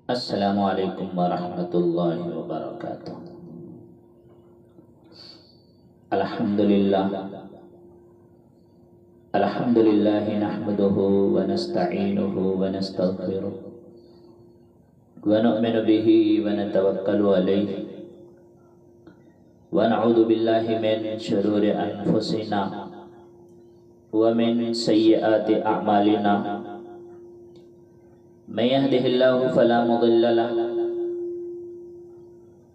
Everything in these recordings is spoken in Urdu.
السلام علیکم ورحمۃ اللہ وبرکاتہ۔ الحمد للہ نحمده ونستعینه ونستغفره ونؤمن به ونتوکل علیہ ونعوذ باللہ من شرور انفسنا ومن سیئات اعمالنا، من يهده الله فلا مضل له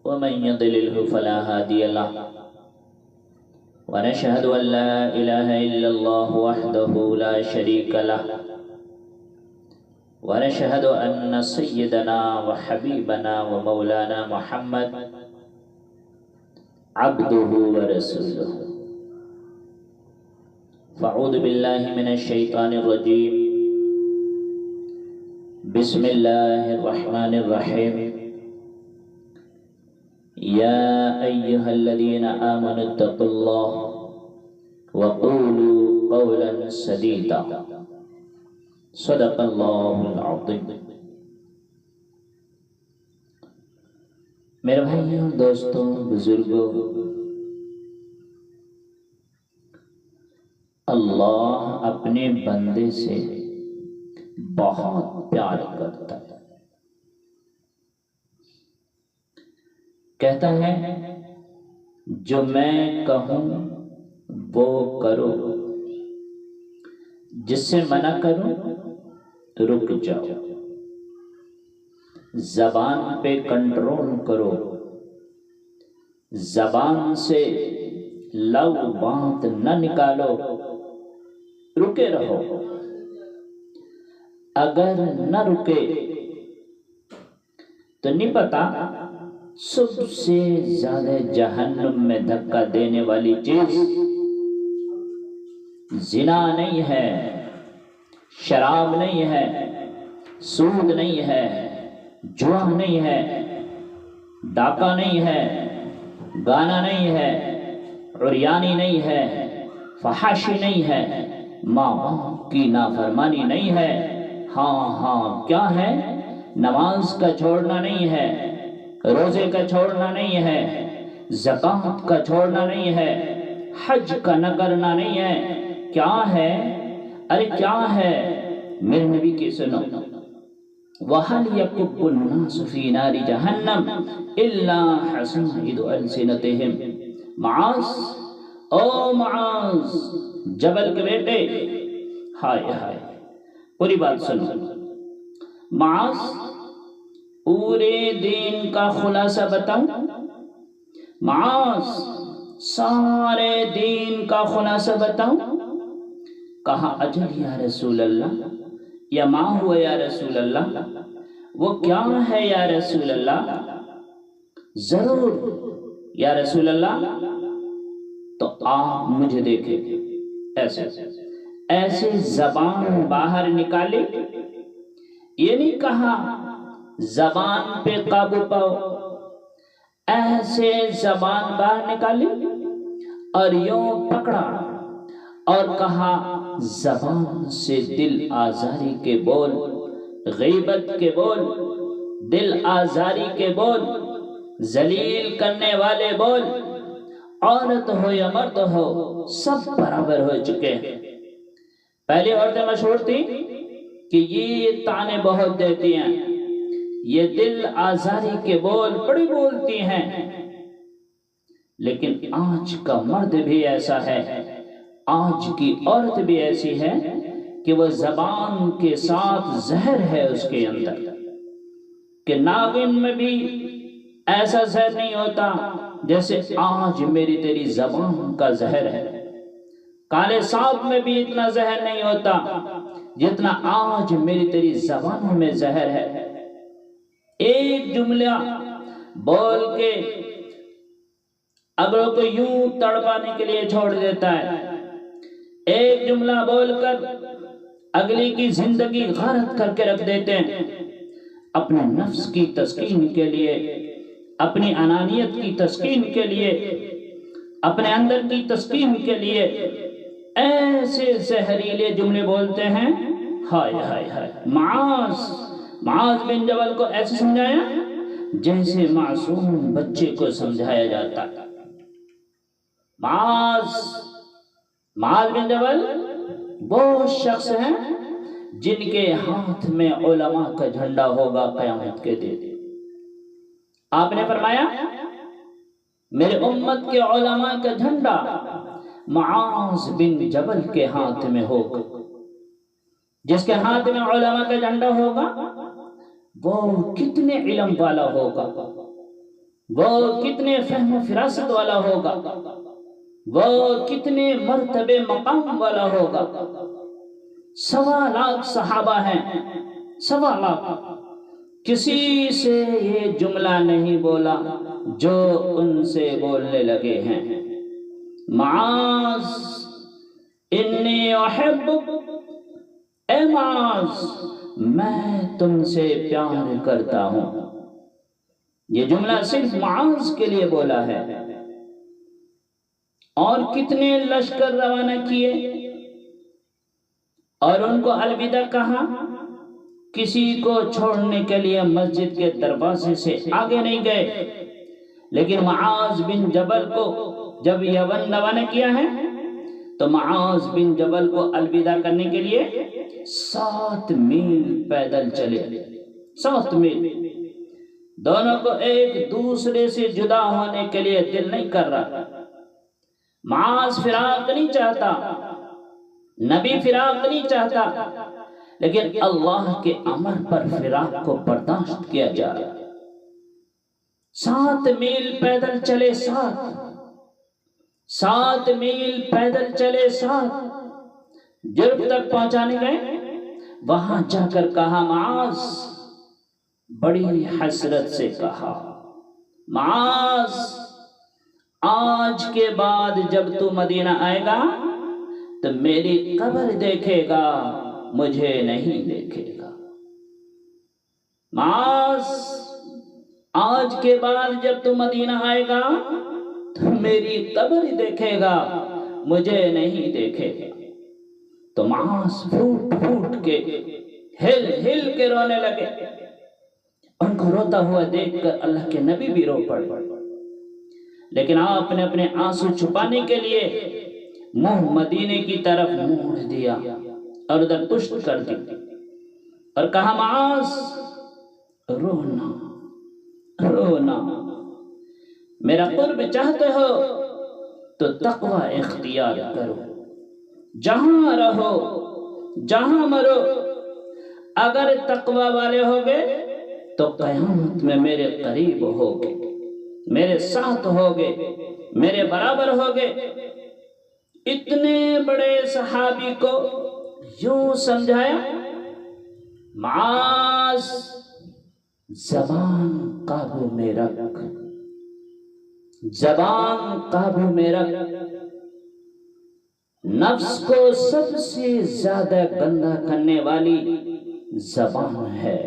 ومن يضلله فلا هادي له، ونشهد أن لا إله إلا الله وحده لا شريك له، ونشهد أن سيدنا وحبيبنا ومولانا محمد عبده ورسوله. فأعوذ بالله من الشيطان الرجيم، بسم اللہ الرحمن الرحیم. یا ایہا الذین آمنوا اتقوا اللہ وقولوا قولا سدیدا، صدق اللہ العظیم. میرے بھائیوں، دوستوں، بزرگوں، اللہ اپنے بندے سے بہت پیار کرتا ہے. کہتا ہے جو میں کہوں وہ کرو، جس سے منع کروں رک جاؤ. زبان پہ کنٹرول کرو، زبان سے لو بات نہ نکالو، رکے رہو. اگر نہ رکے تو نہیں پتا سب سے زیادہ جہنم میں دھکا دینے والی چیز زنا نہیں ہے، شراب نہیں ہے، سود نہیں ہے، جوا نہیں ہے، ڈاکہ نہیں ہے، گانا نہیں ہے، عریانی نہیں ہے، فحاشی نہیں ہے، ماں باپ کی نافرمانی نہیں ہے. ہاں کیا ہے؟ نماز کا چھوڑنا نہیں ہے، روزے کا چھوڑنا نہیں ہے، زکوٰۃ کا چھوڑنا نہیں ہے، حج کا نہ کرنا نہیں ہے. کیا ہے؟ ارے کیا ہے؟ میرے نبی کی سنو. وَهَلْ يَكُبُّ النَّاسُ فِي نَارِ جَهَنَّمَ إِلَّا حَصَائِدُ أَلْسِنَتِهِمْ. معاذ، او معاذ، جبل کے بیٹے، ہائے ہائے، پوری بات سنو. معاذ، پورے دین کا خلاصہ بتاؤں؟ معاذ، سارے دین کا خلاصہ بتاؤں؟ کہا اجل یا رسول اللہ. یا ما ہوا یا رسول اللہ؟ وہ کیا ہے یا رسول اللہ؟ ضرور یا رسول اللہ. تو آپ مجھے دیکھیں. ایسے زبان باہر نکالی. یہ نہیں کہا زبان پہ قابو پاؤ، ایسے زبان باہر نکالی اور یوں پکڑا اور کہا زبان سے دل آزاری کے بول، غیبت کے بول، دل آزاری کے بول، ذلیل کرنے والے بول، عورت ہو یا مرد ہو سب برابر ہو چکے ہیں. پہلی عورتیں مشہور تھی کہ یہ تانے بہت دیتی ہیں، یہ دل آزاری کے بول بڑی بولتی ہیں. لیکن آج کا مرد بھی ایسا ہے، آج کی عورت بھی ایسی ہے کہ وہ زبان کے ساتھ زہر ہے اس کے اندر، کہ ناگن میں بھی ایسا زہر نہیں ہوتا جیسے آج میری تیری زبان کا زہر ہے. کالے سانپ میں بھی اتنا زہر نہیں ہوتا جتنا آج میری تیری زبان میں زہر ہے. ایک جملہ بول کے اگلوں کو یوں تڑپانے کے لیے چھوڑ دیتا ہے. ایک جملہ بول کر اگلی کی زندگی غارت کر کے رکھ دیتے ہیں. اپنے نفس کی تسکین کے لیے، اپنی انانیت کی تسکین کے لیے، اپنے اندر کی تسکین کے لیے ایسے زہریلے جملے بولتے ہیں. ہائے ہائے ہائے. معاذ، معاذ بن جبل کو ایسے سمجھایا جیسے معصوم بچے کو سمجھایا جاتا. معاذ بن جبل وہ شخص ہیں جن کے ہاتھ میں علماء کا جھنڈا ہوگا قیامت کے دن. آپ نے فرمایا میرے امت کے علماء کا جھنڈا معاذ بن جبل کے ہاتھ میں ہوگا. جس کے ہاتھ میں علماء کا جھنڈا ہوگا وہ کتنے علم والا ہوگا، وہ کتنے فہم و فراست والا ہوگا، وہ کتنے مرتبے مقام والا ہوگا. 1.25 لاکھ صحابہ ہیں، 1.25 لاکھ. کسی سے یہ جملہ نہیں بولا جو ان سے بولنے لگے ہیں. معاذ انی احبک، اے معاذ میں تم سے پیار کرتا ہوں. یہ جملہ صرف معاذ کے لیے بولا ہے. اور کتنے لشکر روانہ کیے اور ان کو الوداع کہا. کسی کو چھوڑنے کے لیے مسجد کے دروازے سے آگے نہیں گئے، لیکن معاذ بن جبل کو جب یمن روانہ کیا ہے تو معاذ بن جبل کو الوداع کرنے کے لیے 7 میل پیدل چلے. 7 میل. دونوں کو ایک دوسرے سے جدا ہونے کے لیے دل نہیں کر رہا. معاذ فراق نہیں چاہتا، نبی فراق نہیں چاہتا، لیکن اللہ کے امر پر فراق کو برداشت کیا جا رہا. 7 میل پیدل چلے. 7 میل پیدل چلے. جرف تک پہنچانے گئے. وہاں جا کر کہا معاذ، بڑی حسرت سے کہا معاذ آج کے بعد جب تو مدینہ آئے گا تو میری قبر دیکھے گا، مجھے نہیں دیکھے گا. معاذ آج کے بعد جب تو مدینہ آئے گا تو میری قبر دیکھے گا، مجھے نہیں دیکھے گا. تو معاذ پھوٹ پھوٹ کے ہل کے رونے لگے. ان کو روتا ہوا دیکھ کر اللہ کے نبی بھی رو پڑے، لیکن آپ نے اپنے آنسو چھپانے کے لیے منہ مدینے کی طرف موڑ دیا اور ادھر پشت کر دی اور کہا معاذ رونا، میرا قرب چاہتے ہو تو تقوی اختیار کرو. جہاں رہو، جہاں مرو، اگر تقوی والے ہوگے تو قیامت میں میرے قریب ہوگے، میرے ساتھ ہوگے، میرے برابر ہوگے. اتنے بڑے صحابی کو یوں سمجھایا. معاذ زبان قابو میں رکھ، زبان قابو میں رکھ. نفس کو سب سے زیادہ گندا کرنے والی زبان ہے.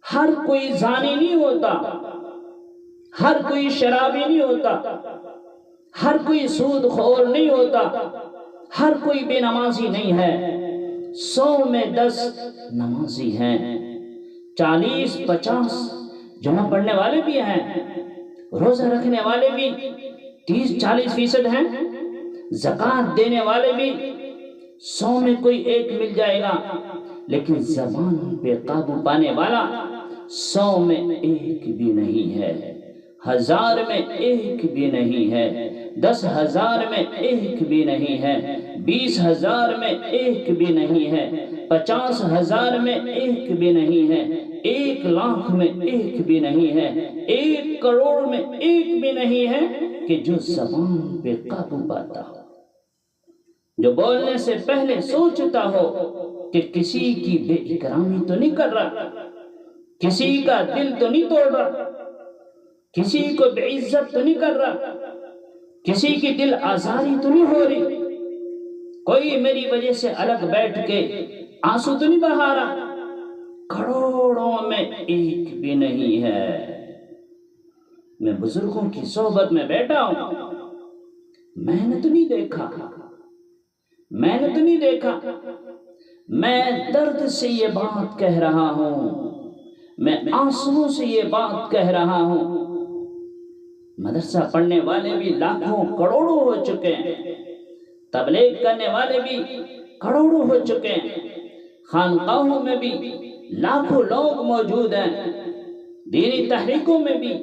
ہر کوئی زانی نہیں ہوتا، ہر کوئی شرابی نہیں ہوتا، ہر کوئی سود خور نہیں ہوتا، ہر کوئی بے نمازی نہیں ہے. 100 میں 10 نمازی ہیں، 40-50 جمعہ پڑھنے والے بھی ہیں، روزہ رکھنے والے بھی 30-40% ہیں، زکوٰۃ دینے والے بھی 100 میں کوئی ایک مل جائے گا. لیکن زبان پہ قابو پانے والا 100 میں ایک بھی نہیں ہے، 1000 میں ایک بھی نہیں ہے، 10,000 میں ایک بھی نہیں ہے، 20,000 میں ایک بھی نہیں ہے، 50,000 میں ایک بھی نہیں ہے، 1,00,000 میں ایک بھی نہیں ہے، 1 کروڑ میں ایک بھی نہیں ہے کہ جو زبان پہ قابو پاتا ہو، جو بولنے سے پہلے سوچتا ہو کہ کسی کی بے اکرامی تو نہیں کر رہا، کسی کا دل تو نہیں توڑ رہا، کسی کو بے عزت تو نہیں کر رہا، کسی کی دل آزاری تو نہیں ہو رہی، کوئی میری وجہ سے الگ بیٹھ کے آنسو تو نہیں بہا رہا. کروڑوں میں ایک بھی نہیں ہے. میں بزرگوں کی صحبت میں بیٹھا ہوں، میں نے تو نہیں دیکھا، میں درد سے یہ بات کہہ رہا ہوں، میں آنسوؤں سے یہ بات کہہ رہا ہوں۔ مدرسہ پڑھنے والے بھی لاکھوں کروڑوں ہو چکے ہیں، تبلیغ کرنے والے بھی کروڑوں ہو چکے ہیں، خانقاہوں میں بھی لاکھوں لوگ موجود ہیں، دینی تحریکوں میں بھی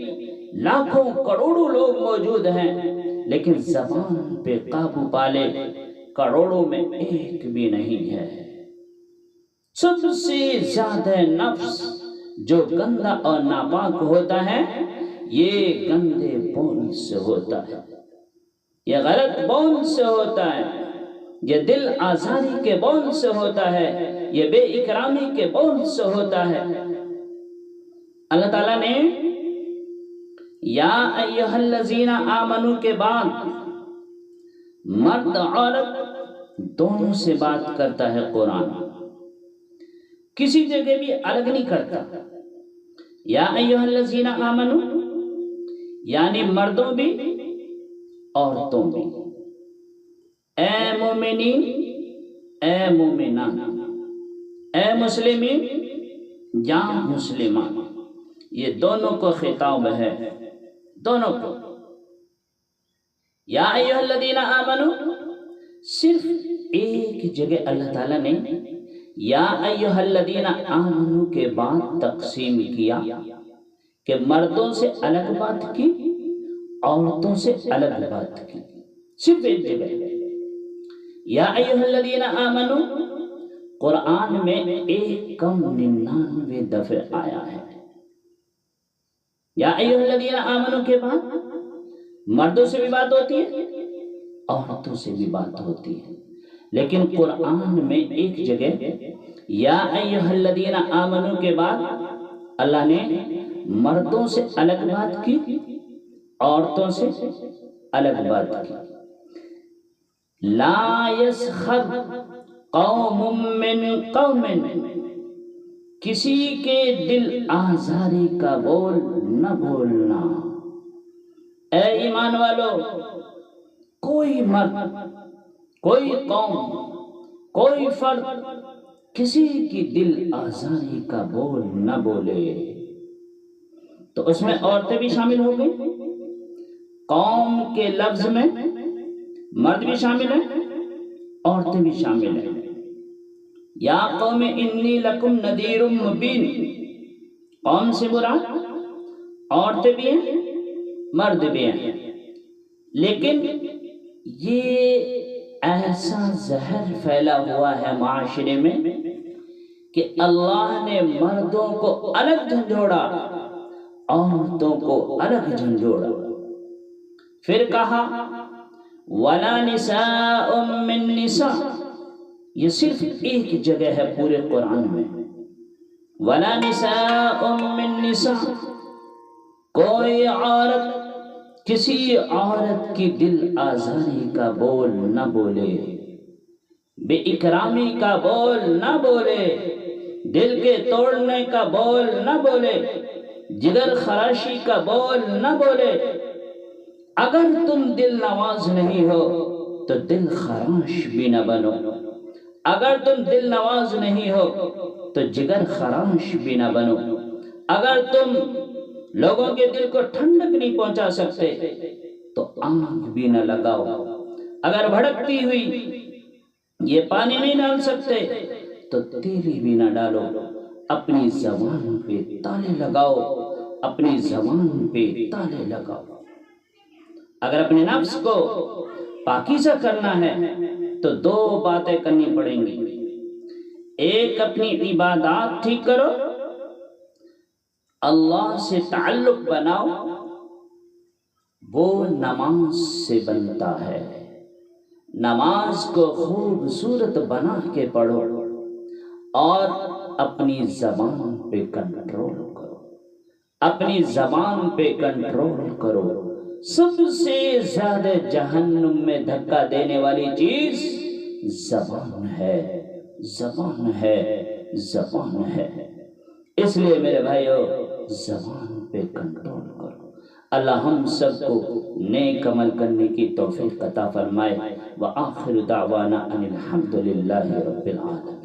لاکھوں کروڑوں لوگ موجود ہیں، لیکن زبان پہ قابو پالے کروڑوں میں ایک بھی نہیں ہے۔ سب سے زیادہ نفس جو گندا اور ناپاک ہوتا ہے یہ گندے بول سے ہوتا ہے، یہ غلط بول سے ہوتا ہے، یہ دل آزاری کے بول سے ہوتا ہے، یہ بے اکرامی کے بول سے ہوتا ہے۔ اللہ تعالیٰ نے یا ایھا الذین آمنوا کے بعد مرد عورت دونوں سے بات کرتا ہے قرآن، کسی جگہ بھی الگ نہیں کرتا۔ یا ایھا الذین آمنوا یعنی مردوں بھی عورتوں بھی، اے مومنین اے مومنان، اے مسلمین یا مسلمان، یہ دونوں کو خطاب ہے، دونوں کو۔ یا ایھا الذین آمنوا صرف ایک جگہ اللہ تعالیٰ نے یا ایھا الذین آمنوا کے بعد تقسیم کیا کہ مردوں سے الگ بات کی، عورتوں سے الگ بات کی، صرف ایک جگہ۔ یا ایھا الذین آمنوا قرآن میں 199 دفعہ آیا ہے۔ یا ایھا الذین آمنوا کے بعد مردوں سے بھی بات ہوتی ہے، عورتوں سے بھی بات ہوتی ہے، لیکن قرآن میں ایک جگہ یا ایھا الذین آمنوا کے بعد اللہ نے مردوں سے الگ بات کی، عورتوں سے الگ بات کی۔ لا یسخر قوم من قوم، کسی کے دل آزاری کا بول نہ بولنا۔ اے ایمان والو، کوئی مرد، کوئی قوم، کوئی فرد کسی کی دل آزاری کا بول نہ بولے۔ تو اس میں عورتیں بھی شامل ہو گئی، قوم کے لفظ میں مرد بھی شامل ہیں، عورتیں بھی شامل ہیں۔ یا قوم انی لکم نذیر مبین، قوم سے مراد عورتیں بھی ہیں، مرد بھی ہیں، لیکن یہ ایسا زہر پھیلا ہوا ہے معاشرے میں کہ اللہ نے مردوں کو الگ جھنجھوڑا، عورتوں کو الگ جھنجھوڑا۔ پھر کہا وَلَا نِسَاءٌ مِّن نِسَاء، یہ صرف ایک جگہ ہے پورے قرآن میں، وَلَا نِسَاءٌ مِّن نِسَاء، کوئی عورت کسی عورت کی دل آزاری کا بول نہ بولے، بے اکرامی کا بول نہ بولے، دل کے توڑنے کا بول نہ بولے، جگر خراشی کا بول نہ بولے۔ اگر تم دل نواز نہیں ہو تو دل خراش بھی نہ بنو، اگر تم دل نواز نہیں ہو تو جگر خراش بھی نہ بنو، اگر تم لوگوں کے دل کو ٹھنڈک نہیں پہنچا سکتے تو آگ بھی نہ لگاؤ، اگر بھڑکتی ہوئی یہ پانی نہیں ڈال سکتے تو تیلی بھی نہ ڈالو، اپنی زبان پہ تالے لگاؤ، اپنی زبان پہ تالے لگاؤ۔ اگر اپنے نفس کو پاکیزہ کرنا ہے تو دو باتیں کرنی پڑیں گی، ایک اپنی عبادات ٹھیک کرو، اللہ سے تعلق بناؤ، وہ نماز سے بنتا ہے، نماز کو خوبصورت بنا کے پڑھو اور اپنی زبان پہ کنٹرول کرو، اپنی زبان پہ کنٹرول کرو۔ سب سے زیادہ جہنم میں دھکا دینے والی چیز زبان ہے، زبان ہے، زبان ہے۔ اس لیے میرے بھائیو زبان پہ کنٹرول کرو۔ اللہ ہم سب کو نیک عمل کرنے کی توفیق عطا فرمائے۔ وآخر دعوانا ان الحمد للہ رب العالمین۔